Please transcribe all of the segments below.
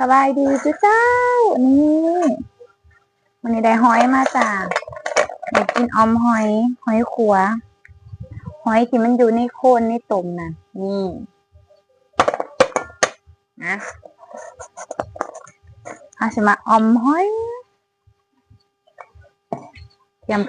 สบายดีจุ๊เจ้านี่วันนี้ได้หอยมาจากอยากกินออมหอยขัวหอยที่มันอยู่ในโคนในตุ่มน่ะนี่นะอาชิมาออมหอยเตรียม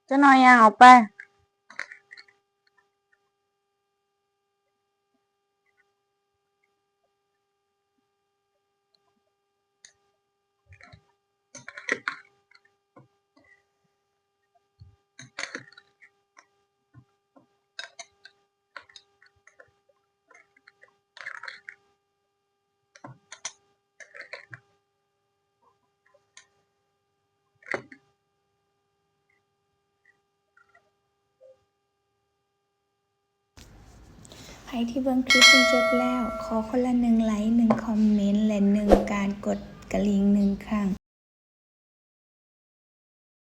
จะนอนยางออกไปใครที่เบิ่งคลิปจนจบแล้วขอคนละ1 ไลค์ 1 คอมเมนต์และ1 การกดกระลิ่ง1 ครั้ง